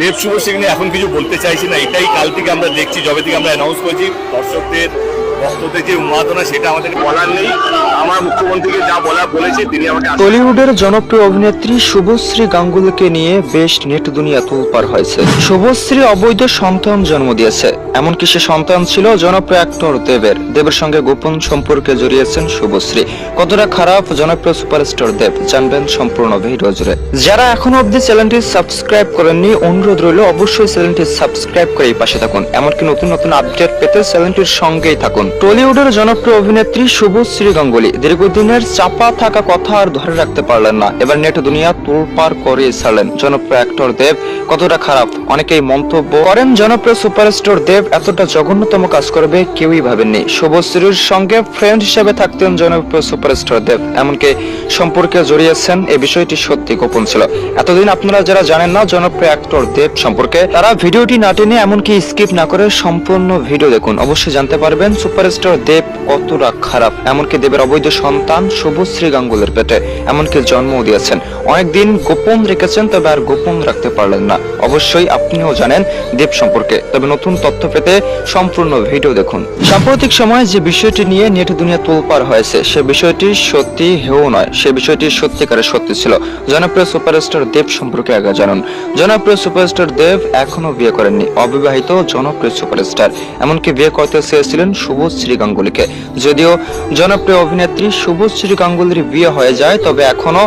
দেব শুভশ্রী নিয়ে এখন কিছু বলতে চাইছি না, এটাই কাল থেকে আমরা দেখছি, যবে থেকে আমরা অ্যানাউন্স করেছি দর্শকদের ভক্তদের যে উন্মাদনা সেটা আমাদের বলার নেই। আমার মুখ্যমন্ত্রীকে যা বলা বলেছে তিনি আমাকে। টলিউডের জনপ্রিয় অভিনেত্রী শুভশ্রী গাঙ্গুলিকে নিয়ে বেশ নেট দুনিয়া তোলপাড় হয়েছে। শুভশ্রী অবৈধ সন্তান জন্ম দিয়েছে, এমনকি সে সন্তান ছিল জনপ্রিয় অ্যাক্টর দেবের সঙ্গে গোপন সম্পর্কে জড়িয়েছেন শুভশ্রী। কতটা খারাপ জনপ্রিয় সুপারস্টার দেব, জানবেন সম্পূর্ণ ভিডিও জুড়ে। যারা এখনো অব্দি চ্যানেলটি সাবস্ক্রাইব করেননি অনুরোধ রইল অবশ্যই চ্যানেলটি সাবস্ক্রাইব করে পাশে থাকুন, এমনকি নতুন নতুন আপডেট পেতে চ্যানেলটির সঙ্গেই থাকুন। টলিউডের জনপ্রিয় অভিনেত্রী শুভশ্রী গাঙ্গুলি দীর্ঘদিনের চাপা থাকা কথা আর ধরে রাখতে পারলেন না, এবার নেট দুনিয়া তোলপাড় করে ছাড়লেন জনপ্রিয় অ্যাক্টর দেব। কতটা খারাপ অনেকেই মন্তব্য করেন, জনপ্রিয় সুপারস্টার দেব এতটা জঘন্যতম কাজ করবে কেউই ভাবেননি। শুভশ্রীর সঙ্গে ফ্রেন্ড হিসেবে থাকতেন জনপ্রিয় সুপারস্টার দেব, এমনকি সম্পর্কে জড়িয়েছেন, এই বিষয়টি সত্যি গোপন ছিল। এতদিন আপনারা যারা জানেন না জনপ্রিয় অ্যাক্টর দেব সম্পর্কে, তারা ভিডিওটি না টেনে এমনকি স্কিপ না করে সম্পূর্ণ ভিডিও দেখুন, অবশ্যই জানতে পারবেন সুপারস্টার দেব কতটা খারাপ। এমনকি দেবের অবৈধ সন্তান শুভশ্রী গাঙ্গুলির পেটে এমনকি জন্মও দিয়েছেন, অনেকদিন গোপন রেখেছেন, তবে আর গোপন রাখতে পারলেন না। অবশ্যই আপনিও জানেন দেব সম্পর্কে, তবে নতুন তথ্য পেতে সম্পূর্ণ ভিডিও দেখুন। সাম্প্রতিক সময়ে যে বিষয়টি নিয়ে নেট দুনিয়া তোলপাড় হয়েছে সে বিষয়টি সত্যি হেও নয়, সে বিষয়টি সত্যিকারের সত্যি ছিল। জনপ্রিয় সুপারস্টার দেব সম্পর্কে আগে জানুন। জনপ্রিয় সুপারস্টার দেব এখনো বিয়ে করেননি, অবিবাহিত জনপ্রিয় সুপারস্টার, এমনকি বিয়ে করতে চেয়েছিলেন শুভশ্রী গাঙ্গুলিকে। যদিও জনপ্রিয় অভিনেত্রী শুভশ্রী গাঙ্গুলির বিয়ে হয়ে যায়, তবে এখনো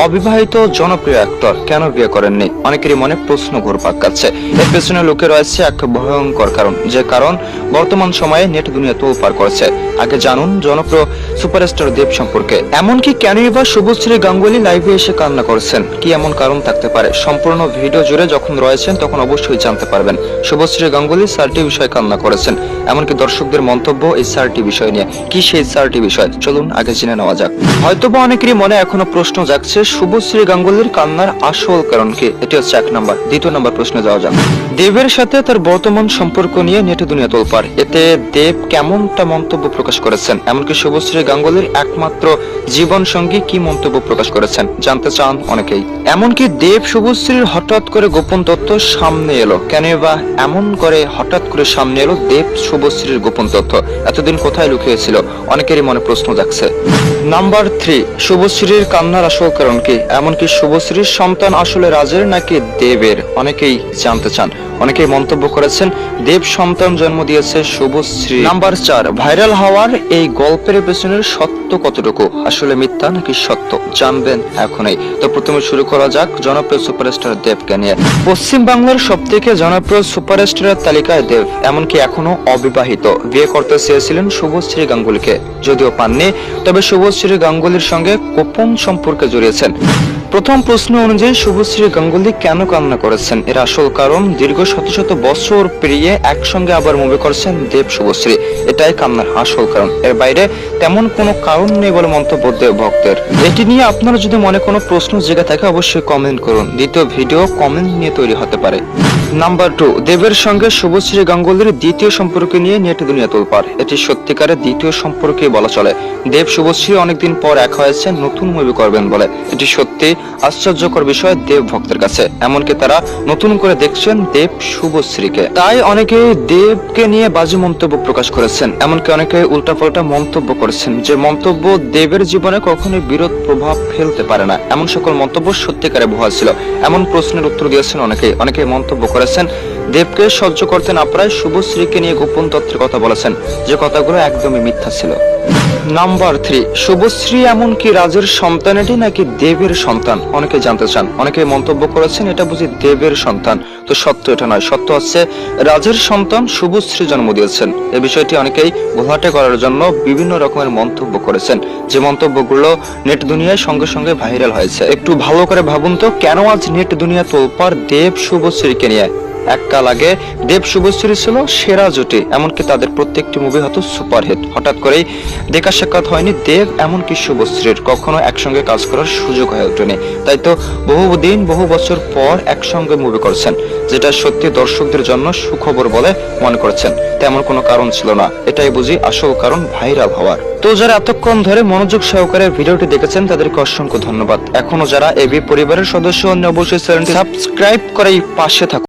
অবিবাহিত জনপ্রিয় অ্যাক্টর কেন বিয়ে করেননি অনেকেরই মনে প্রশ্ন ঘুরপাক খাচ্ছে। এর পেছনে লুকে রয়েছে এক ভয়ঙ্কর কারণ, যে কারণ বর্তমান সময়ে নেট দুনিয়া তোলপাড় করেছে। আগে জানুন জনপ্রিয় সুপারস্টার দেব সম্পর্কে। এমনকি কেনই বা শুভশ্রী গাঙ্গুলি লাইভে এসে কান্না করছেন, কি এমন কারণ থাকতে পারে? সম্পূর্ণ ভিডিও জুড়ে যখন রয়েছেন তখন অবশ্যই জানতে পারবেন। শুভশ্রী গাঙ্গুলি 4টি বিষয়ে কান্না করেছেন, এমনকি দর্শকদের মন্তব্য এই 4টি বিষয় নিয়ে। কি সেই 4টি বিষয় চলুন আগে জেনে নেওয়া যাক। হয়তোবা অনেকেরই মনে এখনো প্রশ্ন জাগছে শুভশ্রী গাঙ্গুলির কান্নার আসল কারণ কি? এটি হচ্ছে 1 নম্বর। দ্বিতীয় নম্বর প্রশ্নে যাওয়া যাক। দেবের সাথে তার বর্তমান সম্পর্ক নিয়ে নেট দুনিয়া তোলপাড়, এতে দেব কেমনটা মন্তব্য প্রকাশ করেছেন, এমনকি শুভশ্রী গাঙ্গুলির একমাত্র জীবন সঙ্গী কি মন্তব্য প্রকাশ করেছেন জানতে চান অনেকেই। এমনকি দেব শুভশ্রীর হঠাৎ করে গোপন তথ্য সামনে এলো, কেন বা এমন করে হঠাৎ করে সামনে এলো দেব শুভশ্রীর গোপন তথ্য? এতদিন কোথায় লুকিয়েছিল অনেকেরই মনে প্রশ্ন জাগছে। নাম্বার 3, শুভশ্রীর কান্নার আসল কারণ কি? এমনকি শুভশ্রীর সন্তান আসলে রাজের নাকি দেবের অনেকেই জানতে চান। অনেকেই মন্তব্য করেছেন দেব সন্তান জন্ম দিয়েছে শুভশ্রী। নাম্বার 4, ভাইরাল হওয়ার এই গল্পের পেছনের সত্য কতটুকু, আসলে মিথ্যা নাকি সত্য জানবেন এখনই। তো প্রথমে শুরু করা যাক জনপ্রিয় সুপারস্টার দেবকে নিয়ে। পশ্চিম বাংলার সবথেকে জনপ্রিয় সুপারস্টারের তালিকায় দেব, এমনকি এখনো অবিবাহিত। বিয়ে করতে চেয়েছিলেন শুভশ্রী গাঙ্গুলিকে, যদিও পাননি, তবে শুভশ্রী গাঙ্গুলির সঙ্গে গোপন সম্পর্কে জড়িয়েছেন। প্রথম প্রশ্ন অনুযায়ী শুভশ্রী গাঙ্গুলি কেন কান্না করেছেন, এর আসল কারণ দীর্ঘ শত শত বছর পেরিয়ে একসঙ্গে আবার মুভি করছেন দেব শুভশ্রী, এটাই কান্নার আসল কারণ। এর বাইরে তেমন কোনো কারণ নেই বলে মন্তব্য দেব ভক্তের। এটি নিয়ে আপনারা যদি মনে কোনো প্রশ্ন জেগে থাকে অবশ্যই কমেন্ট করুন, দ্বিতীয় ভিডিও কমেন্ট নিয়ে তৈরি হতে পারে। নাম্বার 2, দেবের সঙ্গে শুভশ্রী গাঙ্গুলির দ্বিতীয় সম্পর্ক নিয়ে নেট দুনিয়া তোলপাড়, এটি সত্যিকারের দ্বিতীয় সম্পর্কে বলা চলে। দেব শুভশ্রী অনেকদিন পর এক হয়েছে নতুন মুভি করবেন বলে, এটি সত্যি আশ্চর্যকর বিষয় দেব ভক্তের কাছে, এমনকি তারা নতুন করে দেখছেন দেব শুভশ্রীকে। তাই অনেকে দেবকে নিয়ে বাজে মন্তব্য প্রকাশ করেছেন, এমনকি অনেকে উল্টাপাল্টা মন্তব্য করেছেন, যে মন্তব্য দেবের জীবনে কখনোই বিরোধ প্রভাব ফেলতে পারে না। এমন সকল মন্তব্য সত্যিকারে ভুয়া ছিল, এমন প্রশ্নের উত্তর দিয়েছেন অনেকে মন্তব্য করেছেন দেবকে সহ্য করতে না পারায় শুভশ্রীকে নিয়ে গোপন তথ্যের কথা বলেছেন, যে কথাগুলো একদমই মিথ্যা ছিল। নাম্বার 3, শুভশ্রী এমনকি রাজের সন্তানেরই নাকি দেবের সন্তান অনেকে জানতে চান। অনেকে মন্তব্য করেছেন এটা বুঝি দেবের সন্তান, তো সত্য এটা নয়। সত্য হচ্ছে রাজের সন্তান শুভশ্রী জন্ম দিয়েছেন। এই বিষয়টি অনেকেই ঘোলাটে করার জন্য বিভিন্ন রকমের মন্তব্য করেছেন, যে মন্তব্যগুলো নেট দুনিয়ায় সঙ্গে সঙ্গে ভাইরাল হয়েছে। একটু ভালো করে ভাবুন তো কেন আজ নেট দুনিয়া তোলপাড় দেব শুভশ্রীকে নিয়ে? এককাল আগে দেব শুভশ্রী ছিল সেরা জুটি, এমনকি তাদের প্রত্যেকটি মুভি হতো সুপারহিট। হঠাৎ করেই দেখা সাক্ষাৎ হয়নি দেব এমনকি শুভশ্রীর, কখনো একসঙ্গে কাজ করার সুযোগ হয়ে ওঠেনি। তাই তো বহু বছর পর একসঙ্গে মুভি করছেন, যেটা সত্যি দর্শকদের জন্য সুখবর বলে মনে করছেন। তেমন কোনো কারণ ছিল না, এটাই বুঝি আসল কারণ ভাইরাল হওয়ার। তো যারা এতক্ষণ ধরে মনোযোগ সহকারে ভিডিওটি দেখেছেন তাদেরকে অসংখ্য ধন্যবাদ। এখনো যারা এবি পরিবারের সদস্য অবশ্যই চ্যানেলটি সাবস্ক্রাইব করে পাশে থাকুন।